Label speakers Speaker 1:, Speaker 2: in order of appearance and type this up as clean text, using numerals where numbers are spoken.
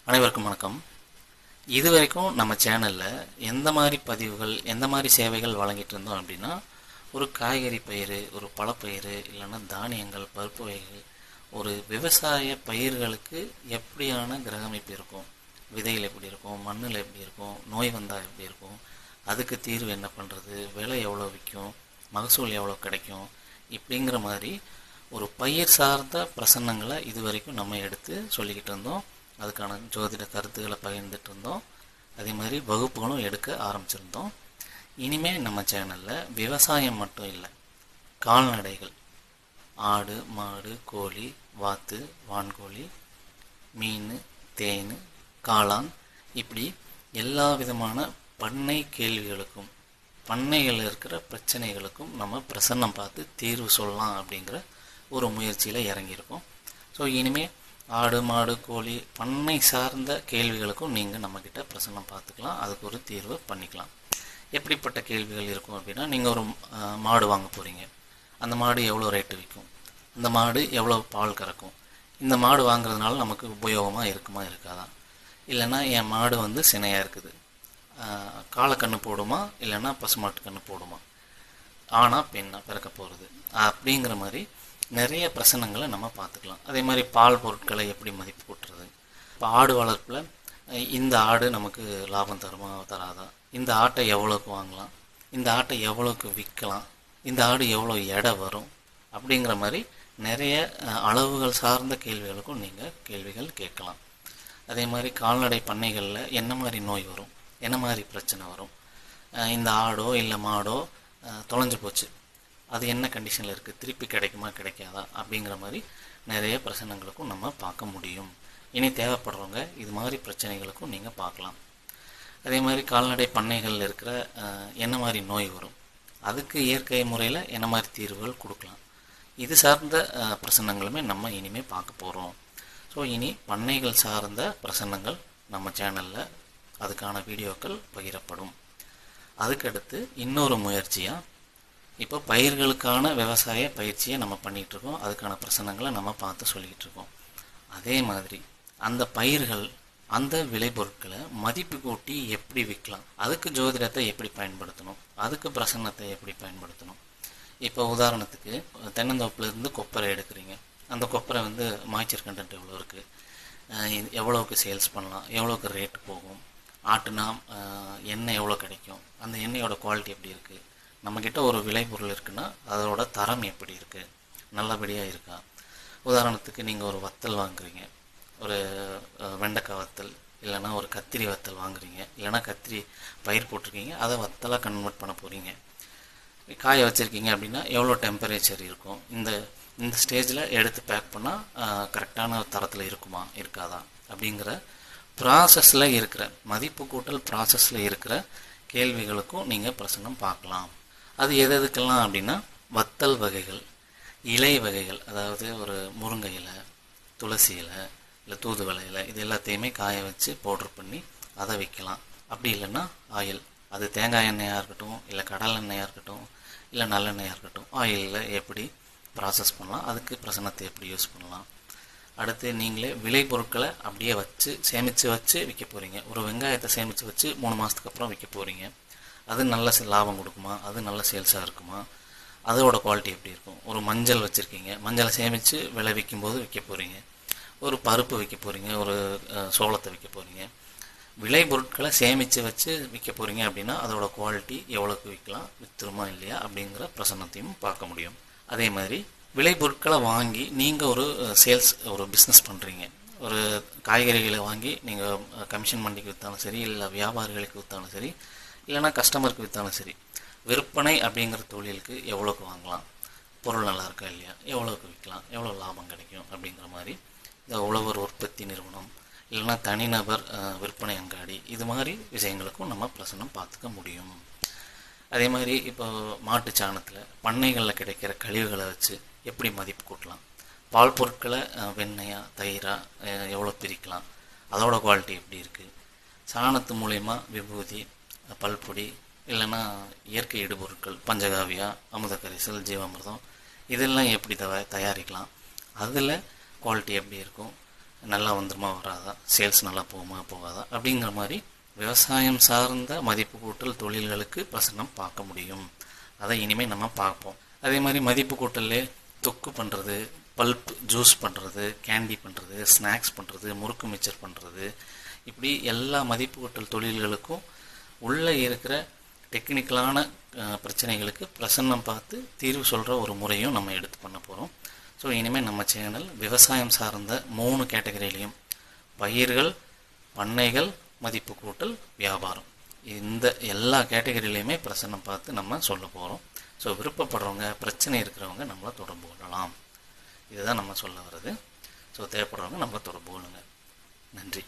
Speaker 1: அனைவருக்கும் வணக்கம். இதுவரைக்கும் நம்ம சேனலில் எந்த மாதிரி பதிவுகள் எந்த மாதிரி சேவைகள் வழங்கிட்டு இருந்தோம் அப்படின்னா, ஒரு காய்கறி பயிர், ஒரு பழப்பயிர், இல்லைன்னா தானியங்கள், பருப்பு வகைகள், ஒரு விவசாய பயிர்களுக்கு எப்படியான கிரகமைப்பு இருக்கும், விதைகள் எப்படி இருக்கும், மண்ணில் எப்படி இருக்கும், நோய் வந்தால் எப்படி இருக்கும், அதுக்கு தீர்வு என்ன பண்ணுறது, விலை எவ்வளோ விற்கும், மகசூல் எவ்வளோ கிடைக்கும், இப்படிங்கிற மாதிரி ஒரு பயிர் சார்ந்த பிரசன்னங்களை இது வரைக்கும் நம்ம எடுத்து சொல்லிக்கிட்டு இருந்தோம். அதுக்கான ஜோதிட கருத்துக்களை பகிர்ந்துட்டு இருந்தோம். அதே மாதிரி வகுப்புகளும் எடுக்க ஆரம்பிச்சிருந்தோம். இனிமேல் நம்ம சேனலில் விவசாயம் மட்டும் இல்லை, கால்நடைகள், ஆடு, மாடு, கோழி, வாத்து, வான்கோழி, மீன், தேன், காளான், இப்படி எல்லா விதமான பண்ணை கேள்விகளுக்கும் பண்ணைகளில் இருக்கிற பிரச்சனைகளுக்கும் நம்ம பிரசன்னம் பார்த்து தீர்வு சொல்லலாம் அப்படிங்கிற ஒரு முயற்சியில் இறங்கியிருக்கோம். ஸோ இனிமேல் ஆடு, மாடு, கோழி, பண்ணை சார்ந்த கேள்விகளுக்கும் நீங்கள் நம்மக்கிட்ட பிரசன்னம் பார்த்துக்கலாம், அதுக்கு ஒரு தீர்வு பண்ணிக்கலாம். எப்படிப்பட்ட கேள்விகள் இருக்கும் அப்படின்னா, நீங்கள் ஒரு மாடு வாங்க போகிறீங்க, அந்த மாடு எவ்வளோ ரேட்டு விற்கும், அந்த மாடு எவ்வளோ பால் கறக்கும், இந்த மாடு வாங்குறதுனால நமக்கு உபயோகமாக இருக்குமா இருக்காதா, இல்லைன்னா என் மாடு சினையாக இருக்குது, காளைக்கன்று போடுமா இல்லைன்னா பசுமாட்டு கன்று போடுமா, ஆனா பெண்ணா பிறக்க போகிறது, அப்படிங்கிற மாதிரி நிறைய பிரச்சனைகளை நம்ம பார்த்துக்கலாம். அதே மாதிரி பால் பொருட்களை எப்படி மதிப்பு கூட்டுறது, இப்போ ஆடு வளர்ப்பில் இந்த ஆடு நமக்கு லாபம் தருமா தராதா, இந்த ஆட்டை எவ்வளோக்கு வாங்கலாம், இந்த ஆட்டை எவ்வளோக்கு விற்கலாம், இந்த ஆடு எவ்வளோ எடை வரும், அப்படிங்கிற மாதிரி நிறைய அளவுகள் சார்ந்த கேள்விகளுக்கும் நீங்கள் கேள்விகள் கேட்கலாம். அதே மாதிரி கால்நடை பண்ணைகளில் என்ன மாதிரி நோய் வரும், என்ன மாதிரி பிரச்சனை வரும், இந்த ஆடோ இல்லை மாடோ தொலைஞ்சு போச்சு, அது என்ன கண்டிஷனில் இருக்குது, திருப்பி கிடைக்குமா கிடைக்காதா, அப்படிங்கிற மாதிரி நிறைய பிரச்சனைகளுக்கும் நம்ம பார்க்க முடியும். இனி தேவைப்படுறவங்க இது மாதிரி பிரச்சனைகளுக்கும் நீங்கள் பார்க்கலாம். அதே மாதிரி கால்நடை பண்ணைகளில் இருக்கிற என்ன மாதிரி நோய் வரும், அதுக்கு இயற்கை முறையில் என்ன மாதிரி தீர்வுகள் கொடுக்கலாம், இது சார்ந்த பிரச்சனைகளுமே நம்ம இனிமேல் பார்க்க போகிறோம். ஸோ இனி பண்ணைகள் சார்ந்த பிரச்சனைகள் நம்ம சேனலில் அதுக்கான வீடியோக்கள் பகிரப்படும். அதுக்கடுத்து இன்னொரு முயற்சியாக இப்போ பயிர்களுக்கான விவசாய பயிற்சியை நம்ம பண்ணிகிட்ருக்கோம், அதுக்கான பிரச்சனைகளை நம்ம பார்த்து சொல்லிக்கிட்டு இருக்கோம். அதே மாதிரி அந்த பயிர்கள், அந்த விளைபொருட்களை மதிப்பு கூட்டி எப்படி விற்கலாம், அதுக்கு ஜோதிடத்தை எப்படி பயன்படுத்தணும், அதுக்கு பிரசன்னத்தை எப்படி பயன்படுத்தணும். இப்போ உதாரணத்துக்கு தென்னந்தோப்புலேருந்து கொப்பரை எடுக்கிறீங்க, அந்த கொப்பரை மாய்ச்சர் கண்டென்ட் எவ்வளோ இருக்குது, எவ்வளோவுக்கு சேல்ஸ் பண்ணலாம், எவ்வளோக்கு ரேட்டு போகும், ஆட்டுனா எண்ணெய் எவ்வளோ கிடைக்கும், அந்த எண்ணெயோட குவாலிட்டி எப்படி இருக்குது, நம்மக்கிட்ட ஒரு விளைபொருள் இருக்குன்னா அதோட தரம் எப்படி இருக்குது, நல்லபடியாக இருக்கா. உதாரணத்துக்கு நீங்கள் ஒரு வத்தல் வாங்குறீங்க, ஒரு வெண்டைக்காய் வத்தல், இல்லைன்னா ஒரு கத்திரி வத்தல் வாங்குறீங்க, இல்லைன்னா கத்திரி பயிர் போட்டிருக்கீங்க, அதை வத்தலாக கன்வெர்ட் பண்ண போகிறீங்க, காய வச்சுருக்கீங்க அப்படின்னா எவ்வளோ டெம்பரேச்சர் இருக்கும், இந்த ஸ்டேஜில் எடுத்து பேக் பண்ணால் கரெக்டான தரத்தில் இருக்குமா இருக்காதா, அப்படிங்கிற ப்ராசஸில் இருக்கிற மதிப்பு கூட்டல் ப்ராசஸில் இருக்கிற கேள்விகளுக்கும் நீங்கள் பிரசன்னம் பார்க்கலாம். அது எதுக்கெல்லாம் அப்படின்னா, வத்தல் வகைகள், இலை வகைகள், அதாவது ஒரு முருங்கை இலை, துளசி இலை, இல்லை தூதுவளை இலை, இது எல்லாத்தையுமே காய வச்சு பவுட்ரு பண்ணி அதை விற்கலாம். அப்படி இல்லைன்னா ஆயில், அது தேங்காய் எண்ணெயாக இருக்கட்டும், இல்லை கடல் எண்ணெயாக இருக்கட்டும், இல்லை நல்லெண்ணெயாக இருக்கட்டும், ஆயிலில் எப்படி ப்ராசஸ் பண்ணலாம், அதுக்கு பிரசன்னத்தை எப்படி யூஸ் பண்ணலாம். அடுத்து நீங்களே விளைபொருட்களை அப்படியே வச்சு சேமித்து வச்சு விற்க போகிறீங்க. ஒரு வெங்காயத்தை சேமித்து வச்சு 3 மாதத்துக்கு அப்புறம் விற்க போகிறீங்க, அது நல்ல லாபம் கொடுக்குமா, அது நல்ல சேல்ஸாக இருக்குமா, அதோட குவாலிட்டி எப்படி இருக்கும். ஒரு மஞ்சள் வச்சுருக்கீங்க, மஞ்சளை சேமித்து விளைவிக்கும் போது விற்க போகிறீங்க, ஒரு பருப்பு விற்க போகிறீங்க, ஒரு சோளத்தை விற்க போகிறீங்க, விளைபொருட்களை சேமித்து வச்சு விற்க போகிறீங்க அப்படின்னா அதோட குவாலிட்டி எவ்வளோக்கு விற்கலாம், விற்றுருமா இல்லையா அப்படிங்கிற பிரசன்னத்தையும் பார்க்க முடியும். அதே மாதிரி விளைபொருட்களை வாங்கி நீங்கள் ஒரு சேல்ஸ், ஒரு பிஸ்னஸ் பண்ணுறீங்க, ஒரு காய்கறிகளை வாங்கி நீங்கள் கமிஷன் மண்டிக்கு விற்றாலும் சரி, இல்லை வியாபாரிகளுக்கு விற்றாலும் சரி, இல்லைனா கஸ்டமருக்கு விற்றாலும் சரி, விற்பனை அப்படிங்கிற தொழிலுக்கு எவ்வளோக்கு வாங்கலாம், பொருள் நல்லா இருக்கா இல்லையா, எவ்வளோக்கு விற்கலாம், எவ்வளோ லாபம் கிடைக்கும் அப்படிங்கிற மாதிரி இந்த உழவர் உற்பத்தி நிறுவனம், இல்லைனா தனிநபர் விற்பனை அங்காடி, இது மாதிரி விஷயங்களுக்கும் நம்ம பிரசன்னம் பார்த்துக்க முடியும். அதே மாதிரி இப்போ மாட்டு சாணத்தில் பண்ணைகளில் கிடைக்கிற கழிவுகளை வச்சு எப்படி மதிப்பு கூட்டலாம், பால் பொருட்களை வெண்ணெயா தயிரா எவ்வளோ பிரிக்கலாம், அதோட குவாலிட்டி எப்படி இருக்குது, சாணத்து மூலயமா விபூதி, பல்பொடி, இல்லைன்னா இயற்கை இடுபொருட்கள், பஞ்சகாவியா, அமுத கரைசல், ஜீவாமிர்தம், இதெல்லாம் எப்படி தயாரிக்கலாம், அதில் குவாலிட்டி எப்படி இருக்கும், நல்லா வந்துருமா வராதா, சேல்ஸ் நல்லா போகுமா போகாதா அப்படிங்கிற மாதிரி விவசாயம் சார்ந்த மதிப்பு கூட்டல் தொழில்களுக்கு பிரசன்னம் பார்க்க முடியும். அதை இனிமேல் நம்ம பார்ப்போம். அதே மாதிரி மதிப்பு கூட்டல்லே தொக்கு பண்ணுறது, பல்ப் ஜூஸ் பண்ணுறது, கேண்டி பண்ணுறது, ஸ்நாக்ஸ் பண்ணுறது, முறுக்கு மிச்சர் பண்ணுறது, இப்படி எல்லா மதிப்பு கூட்டல் தொழில்களுக்கும் உள்ளே இருக்கிற டெக்னிக்கலான பிரச்சனைகளுக்கு பிரசன்னம் பார்த்து தீர்வு சொல்கிற ஒரு முறையும் நம்ம எடுத்து பண்ண போகிறோம். ஸோ இனிமேல் நம்ம சேனல் விவசாயம் சார்ந்த 3 கேட்டகரியிலையும் பயிர்கள், பண்ணைகள், மதிப்பு கூட்டல், வியாபாரம், இந்த எல்லா கேட்டகரியிலையுமே பிரசன்னம் பார்த்து நம்ம சொல்ல போகிறோம். ஸோ விருப்பப்படுறவங்க, பிரச்சனை இருக்கிறவங்க நம்மளை தொடர்பு கொள்ளலாம். இதுதான் நம்ம சொல்ல வர்றது. ஸோ தேவைப்படுறவங்க நம்மளை தொடர்பு கொள்ளுங்கள். நன்றி.